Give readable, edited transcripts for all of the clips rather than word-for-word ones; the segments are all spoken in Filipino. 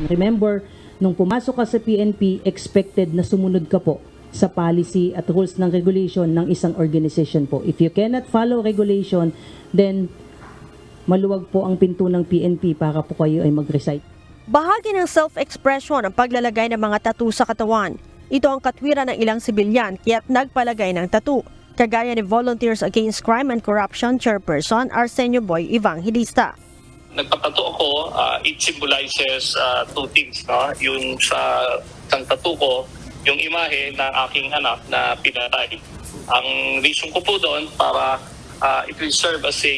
Remember, nung pumasok ka sa PNP, expected na sumunod ka po sa policy at rules ng regulation ng isang organization po. If you cannot follow regulation, then maluwag po ang pinto ng PNP para po kayo ay mag-resign. Bahagi ng self-expression ang paglalagay ng mga tattoo sa katawan. Ito ang katwiran ng ilang sibilyan kaya't nagpalagay ng tattoo. Kagaya ni Volunteers Against Crime and Corruption Chairperson Arsenio Boy Evangelista. Nagpatato ako, it symbolizes two things. No? Yung sa isang tattoo ko, yung imahe ng aking anak na pinatay. Ang reason ko po doon para it will serve as a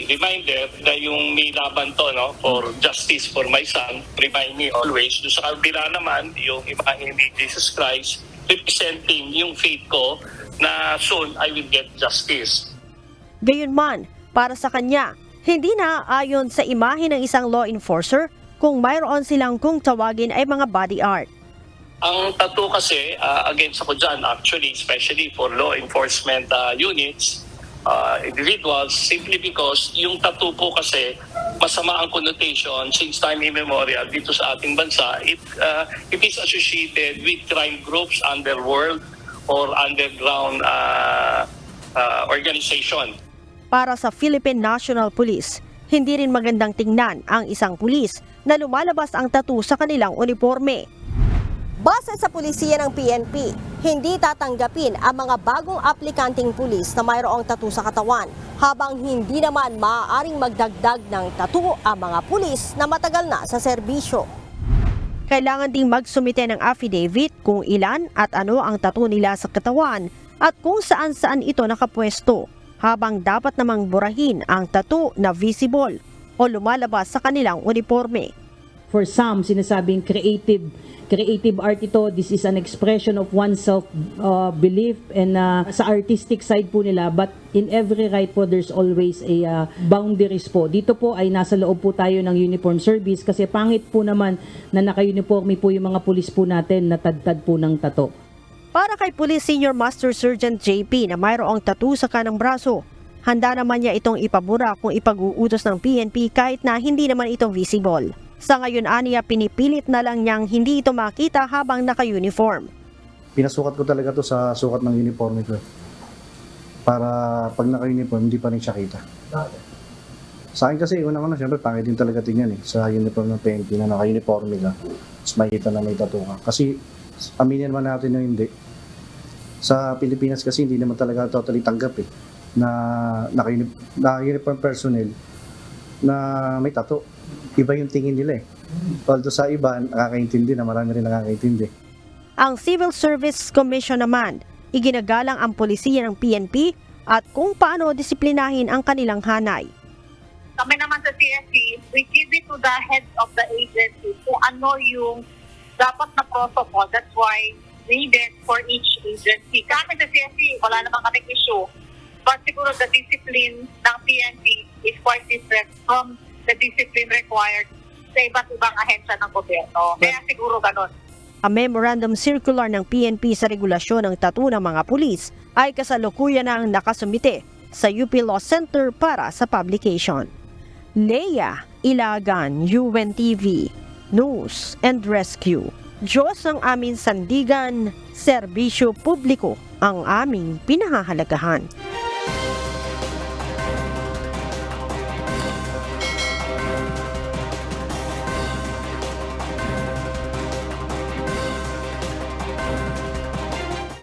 reminder na yung may laban to, no, for justice for my son, remind me always. Doon sa kabila naman, yung imahe ni Jesus Christ, representing yung faith ko na soon I will get justice. Gayunman, para sa kanya, hindi na ayon sa imahe ng isang law enforcer kung mayroon silang kung tawagin ay mga body art. Ang tattoo kasi, against ako dyan actually, especially for law enforcement units, individuals, simply because yung tattoo po kasi masama ang connotation since time immemorial dito sa ating bansa. It is associated with crime groups, underworld, or underground organization. Para sa Philippine National Police, hindi rin magandang tingnan ang isang pulis na lumalabas ang tattoo sa kanilang uniforme. Base sa pulisiya ng PNP, hindi tatanggapin ang mga bagong aplikanteng pulis na mayroong tattoo sa katawan, habang hindi naman maaaring magdagdag ng tattoo ang mga pulis na matagal na sa serbisyo. Kailangan ding magsumite ng affidavit kung ilan at ano ang tattoo nila sa katawan at kung saan-saan ito nakapwesto, habang dapat namang burahin ang tattoo na visible o lumalabas sa kanilang uniforme. For some, sinasabing creative art ito. This is an expression of oneself belief and sa artistic side po nila. But in every right po, there's always a boundaries po. Dito po ay nasa loob po tayo ng uniform service kasi pangit po naman na naka-uniforme po yung mga pulis po natin na tad-tad po ng tato. Para kay Police Senior Master Sergeant JP na mayroong tattoo sa kanang braso, handa naman niya itong ipabura kung ipag-uutos ng PNP kahit na hindi naman ito visible. Sa ngayon aniya, pinipilit na lang niyang hindi ito makita habang naka-uniform. Pinasukat ko talaga to sa sukat ng uniforme ko. Para pag naka-uniform, hindi pa rin siya kita. Sa akin kasi, unang-una, syempre, pangit din talaga tingnan sa uniform ng PNP na naka-uniforme ka. Tapos makikita na may tattoo ka. Kasi, aminin naman natin na hindi. Sa Pilipinas kasi, hindi naman talaga totally tanggap na naka-uniform personnel na may tattoo. Iba yung tingin nila Although sa iba, nakakaintindi na marami rin nakakaintindi. Ang Civil Service Commission naman, iginagalang ang polisiya ng PNP at kung paano disiplinahin ang kanilang hanay. Kami naman sa CSC, we give it to the heads of the agency kung ano yung dapat na protocol. That's why needed for each agency. Kami sa CSC, wala naman kaming issue. But siguro the discipline ng PNP is quite different from the discipline required sa iba't ibang ahensya ng gobyerno. Kaya siguro ganun. Ang memorandum circular ng PNP sa regulasyon ng tattoo ng mga pulis ay kasalukuyan ang nakasumite sa UP Law Center para sa publication. Leia Ilagan, UNTV, News and Rescue. Diyos ang aming sandigan, serbisyo publiko ang aming pinahahalagahan.